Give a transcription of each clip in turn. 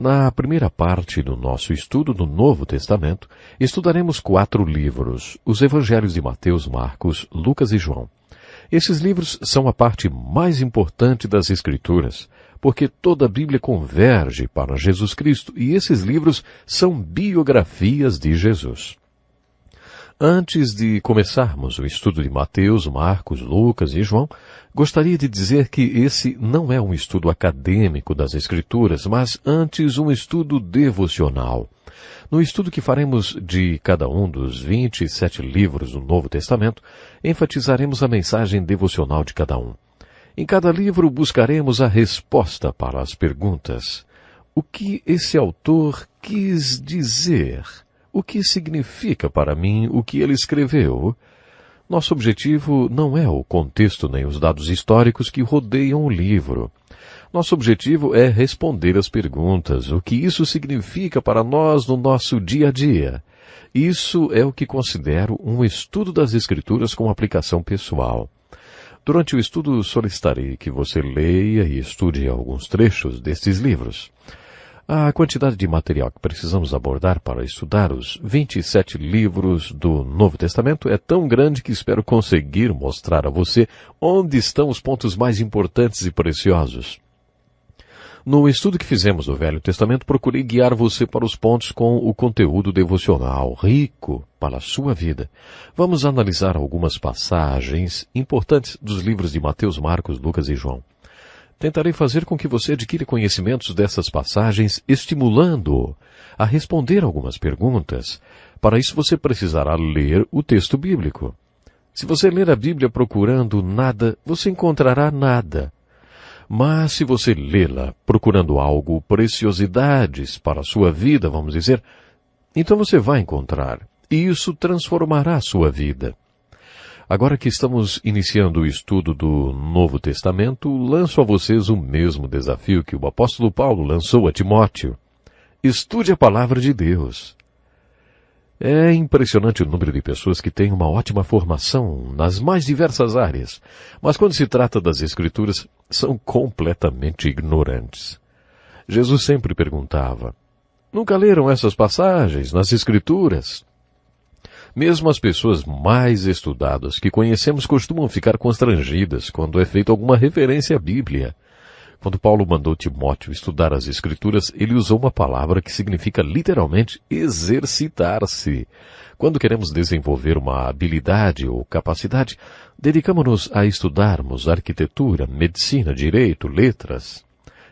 Na primeira parte do nosso estudo do Novo Testamento, estudaremos 4 livros, os Evangelhos de Mateus, Marcos, Lucas e João. Esses livros são a parte mais importante das Escrituras, porque toda a Bíblia converge para Jesus Cristo e esses livros são biografias de Jesus. Antes de começarmos o estudo de Mateus, Marcos, Lucas e João, gostaria de dizer que esse não é um estudo acadêmico das Escrituras, mas antes um estudo devocional. No estudo que faremos de cada um dos 27 livros do Novo Testamento, enfatizaremos a mensagem devocional de cada um. Em cada livro buscaremos a resposta para as perguntas. O que esse autor quis dizer? O que significa para mim o que ele escreveu? Nosso objetivo não é o contexto nem os dados históricos que rodeiam o livro. Nosso objetivo é responder as perguntas, o que isso significa para nós no nosso dia a dia. Isso é o que considero um estudo das Escrituras com aplicação pessoal. Durante o estudo solicitarei que você leia e estude alguns trechos destes livros. A quantidade de material que precisamos abordar para estudar os 27 livros do Novo Testamento é tão grande que espero conseguir mostrar a você onde estão os pontos mais importantes e preciosos. No estudo que fizemos do Velho Testamento, procurei guiar você para os pontos com o conteúdo devocional rico para a sua vida. Vamos analisar algumas passagens importantes dos livros de Mateus, Marcos, Lucas e João. Tentarei fazer com que você adquira conhecimentos dessas passagens, estimulando-o a responder algumas perguntas. Para isso você precisará ler o texto bíblico. Se você ler a Bíblia procurando nada, você encontrará nada. Mas se você lê-la procurando algo, preciosidades para a sua vida, vamos dizer, então você vai encontrar. E isso transformará a sua vida. Agora que estamos iniciando o estudo do Novo Testamento, lanço a vocês o mesmo desafio que o apóstolo Paulo lançou a Timóteo. Estude a palavra de Deus. É impressionante o número de pessoas que têm uma ótima formação nas mais diversas áreas, mas quando se trata das Escrituras, são completamente ignorantes. Jesus sempre perguntava: nunca leram essas passagens nas Escrituras? Mesmo as pessoas mais estudadas que conhecemos costumam ficar constrangidas quando é feita alguma referência à Bíblia. Quando Paulo mandou Timóteo estudar as Escrituras, ele usou uma palavra que significa literalmente exercitar-se. Quando queremos desenvolver uma habilidade ou capacidade, dedicamos-nos a estudarmos arquitetura, medicina, direito, letras.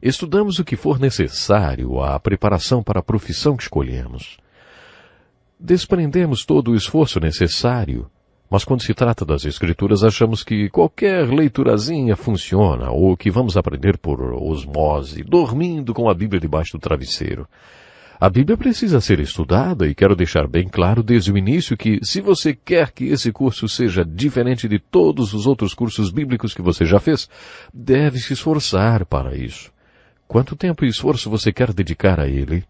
Estudamos o que for necessário à preparação para a profissão que escolhemos. Desprendemos todo o esforço necessário, mas quando se trata das Escrituras achamos que qualquer leiturazinha funciona, ou que vamos aprender por osmose, dormindo com a Bíblia debaixo do travesseiro. A Bíblia precisa ser estudada e quero deixar bem claro desde o início que se você quer que esse curso seja diferente de todos os outros cursos bíblicos que você já fez, deve se esforçar para isso. Quanto tempo e esforço você quer dedicar a ele?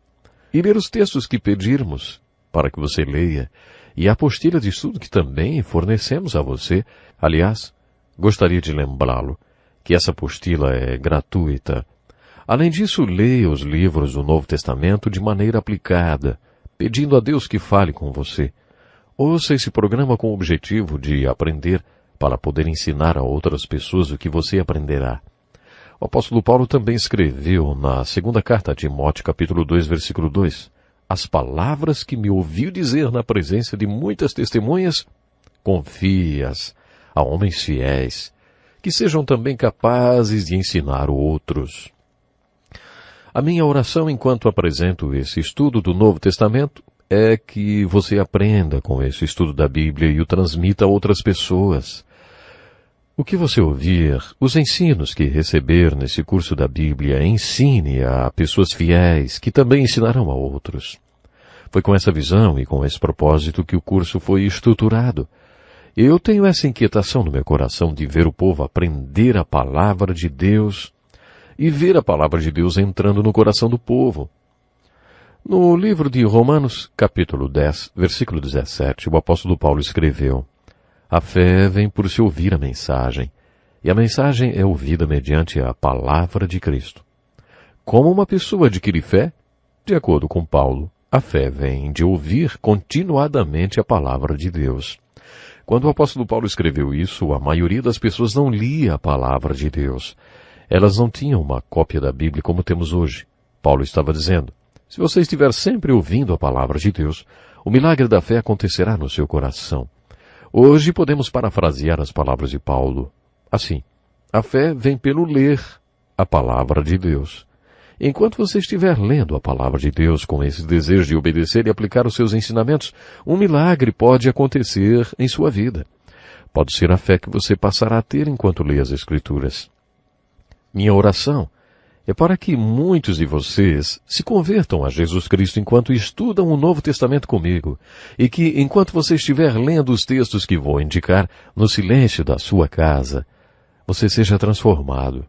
E ler os textos que pedirmos para que você leia, e a apostila de estudo que também fornecemos a você. Aliás, gostaria de lembrá-lo que essa apostila é gratuita. Além disso, leia os livros do Novo Testamento de maneira aplicada, pedindo a Deus que fale com você. Ouça esse programa com o objetivo de aprender para poder ensinar a outras pessoas o que você aprenderá. O apóstolo Paulo também escreveu na segunda carta a Timóteo, capítulo 2, versículo 2, as palavras que me ouviu dizer na presença de muitas testemunhas, confie-as a homens fiéis, que sejam também capazes de ensinar outros. A minha oração enquanto apresento esse estudo do Novo Testamento é que você aprenda com esse estudo da Bíblia e o transmita a outras pessoas. O que você ouvir, os ensinos que receber nesse curso da Bíblia, ensine a pessoas fiéis que também ensinarão a outros. Foi com essa visão e com esse propósito que o curso foi estruturado. Eu tenho essa inquietação no meu coração de ver o povo aprender a palavra de Deus e ver a palavra de Deus entrando no coração do povo. No livro de Romanos, capítulo 10, versículo 17, o apóstolo Paulo escreveu: a fé vem por se ouvir a mensagem, e a mensagem é ouvida mediante a palavra de Cristo. Como uma pessoa adquire fé? De acordo com Paulo, a fé vem de ouvir continuadamente a palavra de Deus. Quando o apóstolo Paulo escreveu isso, a maioria das pessoas não lia a palavra de Deus. Elas não tinham uma cópia da Bíblia como temos hoje. Paulo estava dizendo, se você estiver sempre ouvindo a palavra de Deus, o milagre da fé acontecerá no seu coração. Hoje podemos parafrasear as palavras de Paulo assim, a fé vem pelo ler a palavra de Deus. Enquanto você estiver lendo a palavra de Deus com esse desejo de obedecer e aplicar os seus ensinamentos, um milagre pode acontecer em sua vida. Pode ser a fé que você passará a ter enquanto lê as Escrituras. Minha oração é para que muitos de vocês se convertam a Jesus Cristo enquanto estudam o Novo Testamento comigo, e que, enquanto você estiver lendo os textos que vou indicar no silêncio da sua casa, você seja transformado.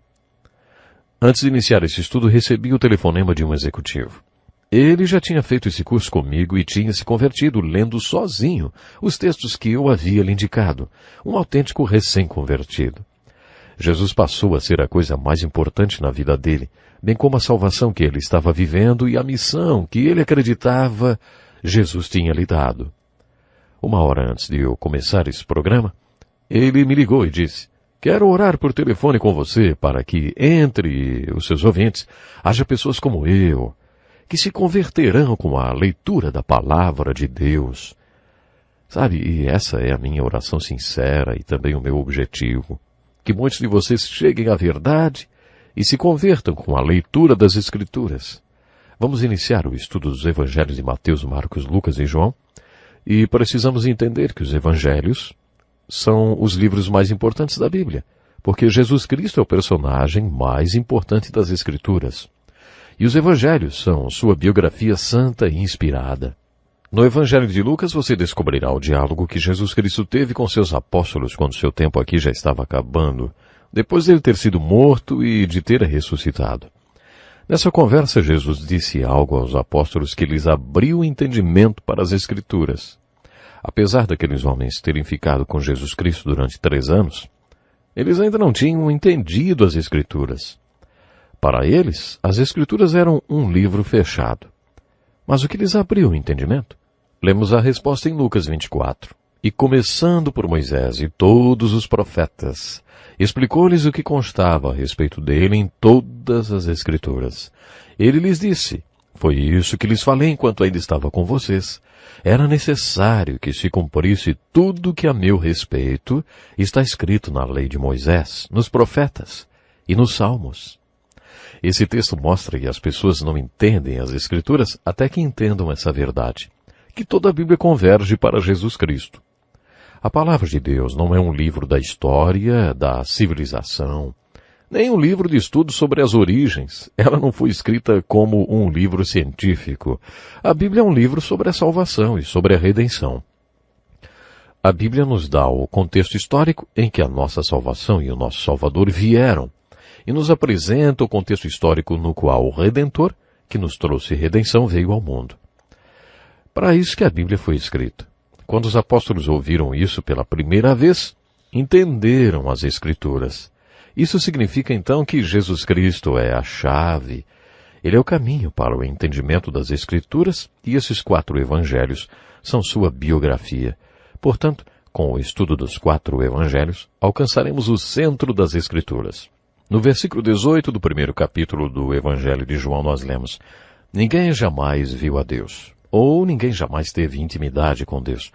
Antes de iniciar esse estudo, recebi o telefonema de um executivo. Ele já tinha feito esse curso comigo e tinha se convertido lendo sozinho os textos que eu havia lhe indicado, um autêntico recém-convertido. Jesus passou a ser a coisa mais importante na vida dele, bem como a salvação que ele estava vivendo e a missão que ele acreditava Jesus tinha lhe dado. Uma hora antes de eu começar esse programa, ele me ligou e disse, quero orar por telefone com você para que, entre os seus ouvintes, haja pessoas como eu, que se converterão com a leitura da palavra de Deus. Sabe, e essa é a minha oração sincera e também o meu objetivo. Que muitos de vocês cheguem à verdade e se convertam com a leitura das Escrituras. Vamos iniciar o estudo dos Evangelhos de Mateus, Marcos, Lucas e João, e precisamos entender que os Evangelhos são os livros mais importantes da Bíblia, porque Jesus Cristo é o personagem mais importante das Escrituras. E os Evangelhos são sua biografia santa e inspirada. No Evangelho de Lucas você descobrirá o diálogo que Jesus Cristo teve com seus apóstolos quando seu tempo aqui já estava acabando, depois dele ter sido morto e de ter ressuscitado. Nessa conversa, Jesus disse algo aos apóstolos que lhes abriu o entendimento para as Escrituras. Apesar daqueles homens terem ficado com Jesus Cristo durante 3 anos, eles ainda não tinham entendido as Escrituras. Para eles, as Escrituras eram um livro fechado. Mas o que lhes abriu o entendimento? Lemos a resposta em Lucas 24. E começando por Moisés e todos os profetas, explicou-lhes o que constava a respeito dele em todas as Escrituras. Ele lhes disse, foi isso que lhes falei enquanto ainda estava com vocês. Era necessário que se cumprisse tudo que a meu respeito está escrito na lei de Moisés, nos profetas e nos salmos. Esse texto mostra que as pessoas não entendem as Escrituras até que entendam essa verdade, que toda a Bíblia converge para Jesus Cristo. A palavra de Deus não é um livro da história, da civilização, nem um livro de estudo sobre as origens. Ela não foi escrita como um livro científico. A Bíblia é um livro sobre a salvação e sobre a redenção. A Bíblia nos dá o contexto histórico em que a nossa salvação e o nosso Salvador vieram, e nos apresenta o contexto histórico no qual o Redentor, que nos trouxe redenção, veio ao mundo. Para isso que a Bíblia foi escrita. Quando os apóstolos ouviram isso pela primeira vez, entenderam as Escrituras. Isso significa então que Jesus Cristo é a chave. Ele é o caminho para o entendimento das Escrituras e esses 4 evangelhos são sua biografia. Portanto, com o estudo dos 4 evangelhos, alcançaremos o centro das Escrituras. No versículo 18 do primeiro capítulo do Evangelho de João nós lemos, ninguém jamais viu a Deus, ou ninguém jamais teve intimidade com Deus,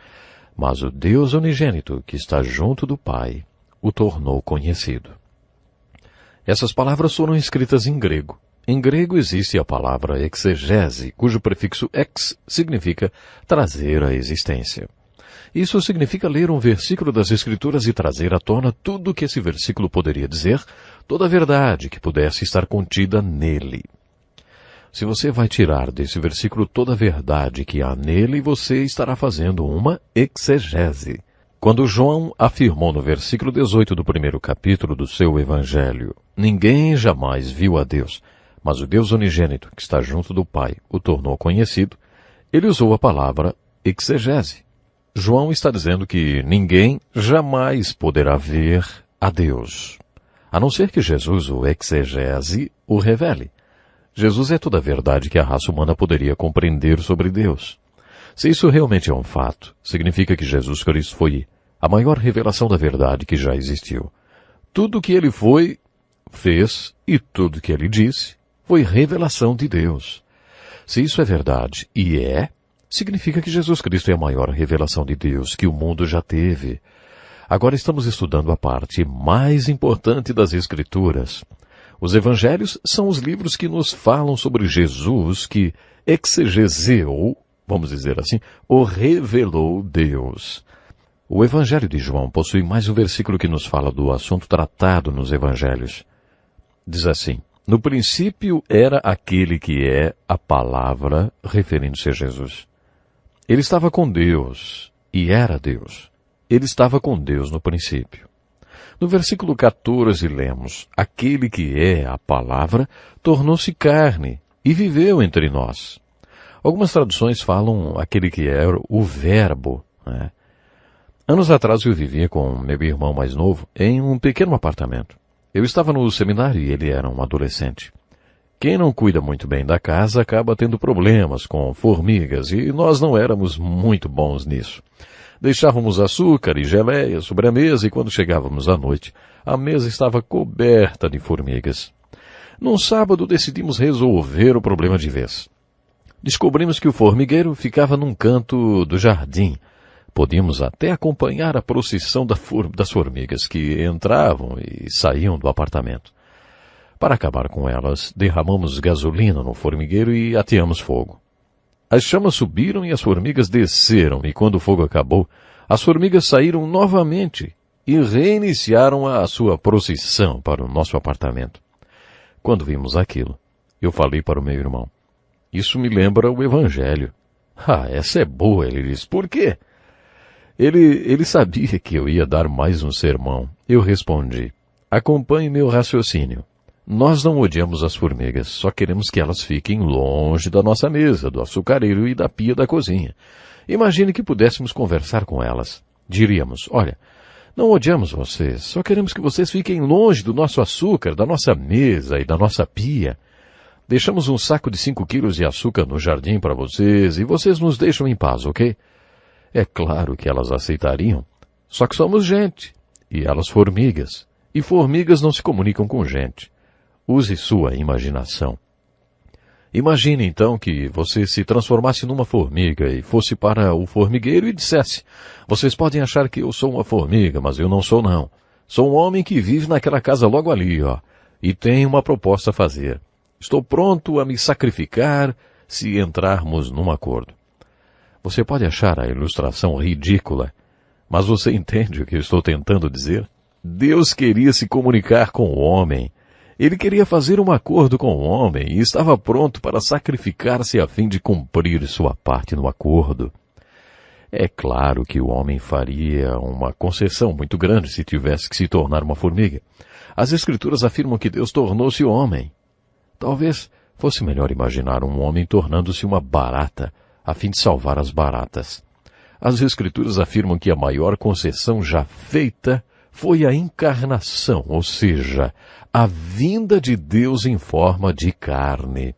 mas o Deus unigênito que está junto do Pai o tornou conhecido. Essas palavras foram escritas em grego. Em grego existe a palavra exegese, cujo prefixo ex significa trazer à existência. Isso significa ler um versículo das Escrituras e trazer à tona tudo o que esse versículo poderia dizer, toda a verdade que pudesse estar contida nele. Se você vai tirar desse versículo toda a verdade que há nele, você estará fazendo uma exegese. Quando João afirmou no versículo 18 do primeiro capítulo do seu Evangelho, ninguém jamais viu a Deus, mas o Deus unigênito que está junto do Pai o tornou conhecido, ele usou a palavra exegese. João está dizendo que ninguém jamais poderá ver a Deus, a não ser que Jesus, o exegese, o revele. Jesus é toda a verdade que a raça humana poderia compreender sobre Deus. Se isso realmente é um fato, significa que Jesus Cristo foi a maior revelação da verdade que já existiu. Tudo o que ele foi, fez, e tudo o que ele disse, foi revelação de Deus. Se isso é verdade, e significa que Jesus Cristo é a maior revelação de Deus que o mundo já teve. Agora estamos estudando a parte mais importante das Escrituras. Os Evangelhos são os livros que nos falam sobre Jesus, que exegeseou, vamos dizer assim, ou revelou Deus. O Evangelho de João possui mais um versículo que nos fala do assunto tratado nos Evangelhos. Diz assim: no princípio era aquele que é a palavra, referindo-se a Jesus. Ele estava com Deus, e era Deus. Ele estava com Deus no princípio. No versículo 14 lemos: aquele que é a palavra tornou-se carne e viveu entre nós. Algumas traduções falam aquele que é o verbo, né? Anos atrás eu vivia com meu irmão mais novo em um pequeno apartamento. Eu estava no seminário e ele era um adolescente. Quem não cuida muito bem da casa acaba tendo problemas com formigas e nós não éramos muito bons nisso. Deixávamos açúcar e geleia sobre a mesa e quando chegávamos à noite, a mesa estava coberta de formigas. Num sábado decidimos resolver o problema de vez. Descobrimos que o formigueiro ficava num canto do jardim. Podíamos até acompanhar a procissão das formigas que entravam e saíam do apartamento. Para acabar com elas, derramamos gasolina no formigueiro e ateamos fogo. As chamas subiram e as formigas desceram, e quando o fogo acabou, as formigas saíram novamente e reiniciaram a sua procissão para o nosso apartamento. Quando vimos aquilo, eu falei para o meu irmão: isso me lembra o Evangelho. Ah, essa é boa, ele disse. Por quê? Ele sabia que eu ia dar mais um sermão. Eu respondi: acompanhe meu raciocínio. Nós não odiamos as formigas, só queremos que elas fiquem longe da nossa mesa, do açucareiro e da pia da cozinha. Imagine que pudéssemos conversar com elas. Diríamos: olha, não odiamos vocês, só queremos que vocês fiquem longe do nosso açúcar, da nossa mesa e da nossa pia. Deixamos um saco de 5 quilos de açúcar no jardim para vocês e vocês nos deixam em paz, ok? É claro que elas aceitariam, só que somos gente, e elas formigas, e formigas não se comunicam com gente. Use sua imaginação. Imagine então que você se transformasse numa formiga e fosse para o formigueiro e dissesse: vocês podem achar que eu sou uma formiga, mas eu não sou não. Sou um homem que vive naquela casa logo ali, e tenho uma proposta a fazer. Estou pronto a me sacrificar se entrarmos num acordo. Você pode achar a ilustração ridícula, mas você entende o que eu estou tentando dizer? Deus queria se comunicar com o homem. Ele queria fazer um acordo com o homem e estava pronto para sacrificar-se a fim de cumprir sua parte no acordo. É claro que o homem faria uma concessão muito grande se tivesse que se tornar uma formiga. As Escrituras afirmam que Deus tornou-se homem. Talvez fosse melhor imaginar um homem tornando-se uma barata, a fim de salvar as baratas. As Escrituras afirmam que a maior concessão já feita foi a encarnação, ou seja, a vinda de Deus em forma de carne.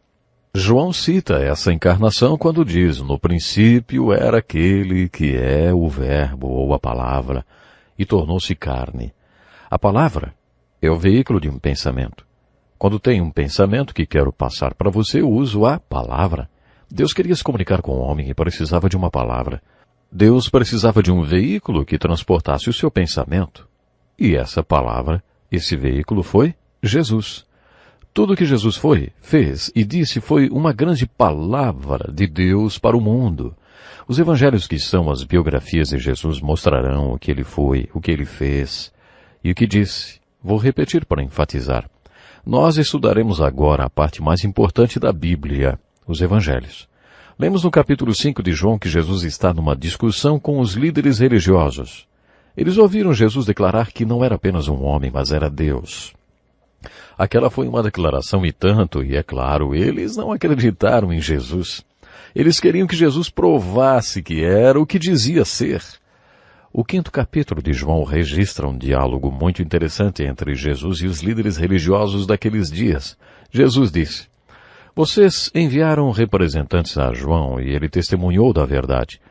João cita essa encarnação quando diz: no princípio era aquele que é o Verbo ou a Palavra, e tornou-se carne. A palavra é o veículo de um pensamento. Quando tenho um pensamento que quero passar para você, eu uso a palavra. Deus queria se comunicar com o homem e precisava de uma palavra. Deus precisava de um veículo que transportasse o seu pensamento. E essa palavra, esse veículo foi Jesus. Tudo que Jesus fez e disse foi uma grande palavra de Deus para o mundo. Os evangelhos, que são as biografias de Jesus, mostrarão o que ele foi, o que ele fez e o que disse. Vou repetir para enfatizar. Nós estudaremos agora a parte mais importante da Bíblia, os evangelhos. Lemos no capítulo 5 de João que Jesus está numa discussão com os líderes religiosos. Eles ouviram Jesus declarar que não era apenas um homem, mas era Deus. Aquela foi uma declaração e tanto, e é claro, eles não acreditaram em Jesus. Eles queriam que Jesus provasse que era o que dizia ser. O 5º capítulo de João registra um diálogo muito interessante entre Jesus e os líderes religiosos daqueles dias. Jesus disse: Vocês enviaram representantes a João e ele testemunhou da verdade.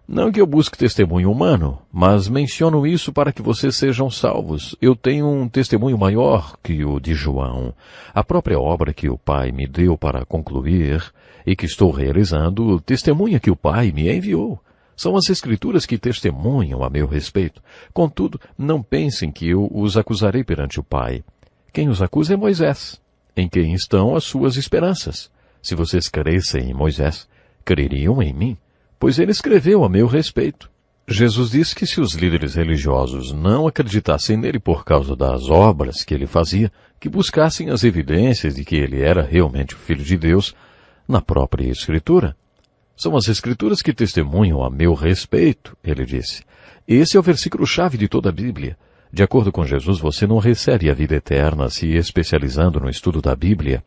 Não que eu busque testemunho humano, mas menciono isso para que vocês sejam salvos. Eu tenho um testemunho maior que o de João. A própria obra que o Pai me deu para concluir e que estou realizando testemunha que o Pai me enviou. São as Escrituras que testemunham a meu respeito. Contudo, não pensem que eu os acusarei perante o Pai. Quem os acusa é Moisés, em quem estão as suas esperanças. Se vocês crescem em Moisés, creriam em mim, pois ele escreveu a meu respeito. Jesus disse que se os líderes religiosos não acreditassem nele por causa das obras que ele fazia, que buscassem as evidências de que ele era realmente o Filho de Deus na própria Escritura. São as Escrituras que testemunham a meu respeito, ele disse. Esse é o versículo-chave de toda a Bíblia. De acordo com Jesus, você não recebe a vida eterna se especializando no estudo da Bíblia.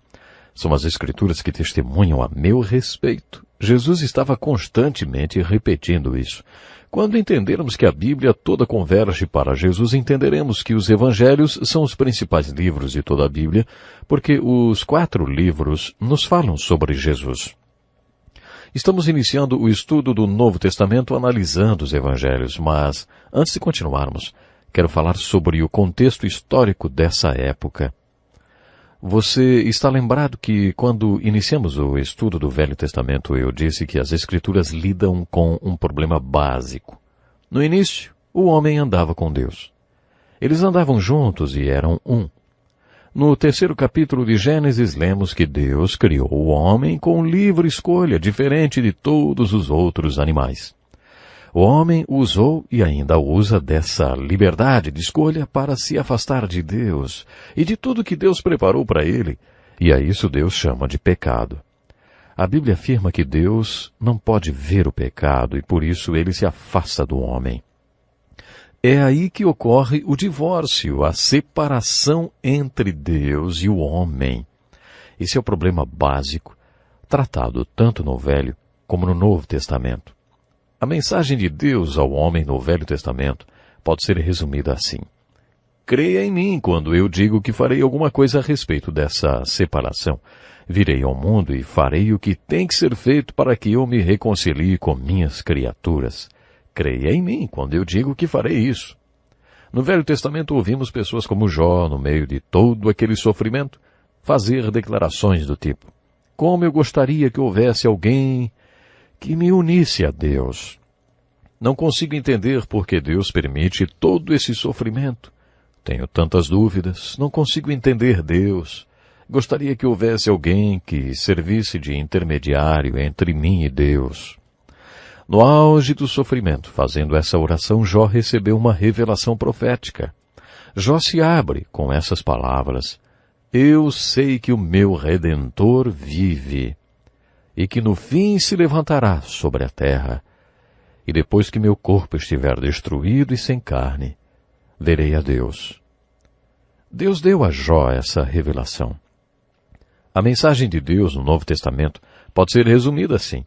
São as Escrituras que testemunham a meu respeito. Jesus estava constantemente repetindo isso. Quando entendermos que a Bíblia toda converge para Jesus, entenderemos que os Evangelhos são os principais livros de toda a Bíblia, porque os 4 livros nos falam sobre Jesus. Estamos iniciando o estudo do Novo Testamento analisando os Evangelhos, mas, antes de continuarmos, quero falar sobre o contexto histórico dessa época. Você está lembrado que, quando iniciamos o estudo do Velho Testamento, eu disse que as Escrituras lidam com um problema básico. No início, o homem andava com Deus. Eles andavam juntos e eram um. No 3º capítulo de Gênesis, lemos que Deus criou o homem com livre escolha, diferente de todos os outros animais. O homem usou e ainda usa dessa liberdade de escolha para se afastar de Deus e de tudo que Deus preparou para ele, e a isso Deus chama de pecado. A Bíblia afirma que Deus não pode ver o pecado e por isso ele se afasta do homem. É aí que ocorre o divórcio, a separação entre Deus e o homem. Esse é o problema básico, tratado tanto no Velho como no Novo Testamento. A mensagem de Deus ao homem no Velho Testamento pode ser resumida assim. Creia em mim quando eu digo que farei alguma coisa a respeito dessa separação. Virei ao mundo e farei o que tem que ser feito para que eu me reconcilie com minhas criaturas. Creia em mim quando eu digo que farei isso. No Velho Testamento ouvimos pessoas como Jó, no meio de todo aquele sofrimento, fazer declarações do tipo: como eu gostaria que houvesse alguém que me unisse a Deus. Não consigo entender por que Deus permite todo esse sofrimento. Tenho tantas dúvidas, não consigo entender Deus. Gostaria que houvesse alguém que servisse de intermediário entre mim e Deus. No auge do sofrimento, fazendo essa oração, Jó recebeu uma revelação profética. Jó se abre com essas palavras: eu sei que o meu Redentor vive, e que no fim se levantará sobre a terra, e depois que meu corpo estiver destruído e sem carne, verei a Deus. Deus deu a Jó essa revelação. A mensagem de Deus no Novo Testamento pode ser resumida assim: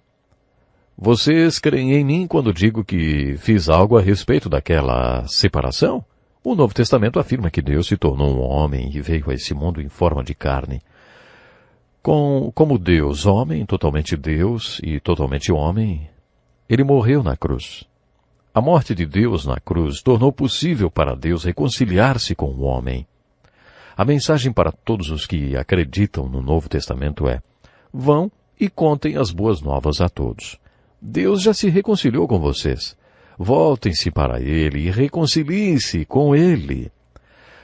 vocês creem em mim quando digo que fiz algo a respeito daquela separação? O Novo Testamento afirma que Deus se tornou um homem e veio a esse mundo em forma de carne. Como Deus homem, totalmente Deus e totalmente homem, ele morreu na cruz. A morte de Deus na cruz tornou possível para Deus reconciliar-se com o homem. A mensagem para todos os que acreditam no Novo Testamento é: vão e contem as boas novas a todos. Deus já se reconciliou com vocês. Voltem-se para Ele e reconciliem-se com Ele.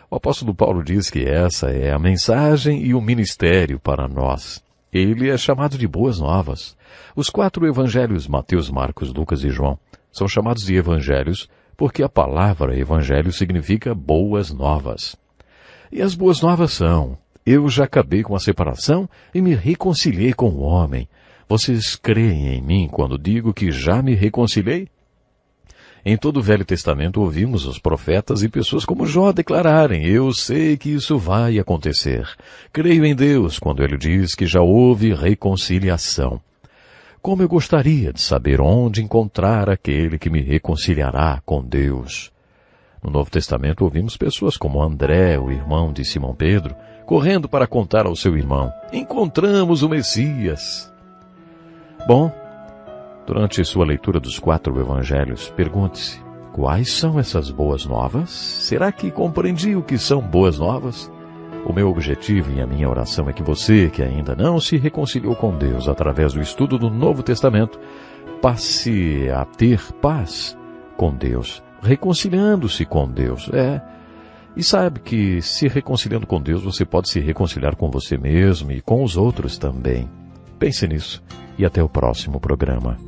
O apóstolo Paulo diz que essa é a mensagem e o ministério para nós. Ele é chamado de Boas Novas. Os 4 evangelhos, Mateus, Marcos, Lucas e João, são chamados de evangelhos porque a palavra evangelho significa boas novas. E as boas novas são: eu já acabei com a separação e me reconciliei com o homem. Vocês creem em mim quando digo que já me reconciliei? Em todo o Velho Testamento ouvimos os profetas e pessoas como Jó declararem: eu sei que isso vai acontecer. Creio em Deus quando Ele diz que já houve reconciliação. Como eu gostaria de saber onde encontrar aquele que me reconciliará com Deus. No Novo Testamento ouvimos pessoas como André, o irmão de Simão Pedro, correndo para contar ao seu irmão: encontramos o Messias. Bom, durante sua leitura dos 4 evangelhos, pergunte-se: quais são essas boas novas? Será que compreendi o que são boas novas? O meu objetivo e a minha oração é que você, que ainda não se reconciliou com Deus através do estudo do Novo Testamento, passe a ter paz com Deus, reconciliando-se com Deus. E sabe que se reconciliando com Deus, você pode se reconciliar com você mesmo e com os outros também. Pense nisso e até o próximo programa.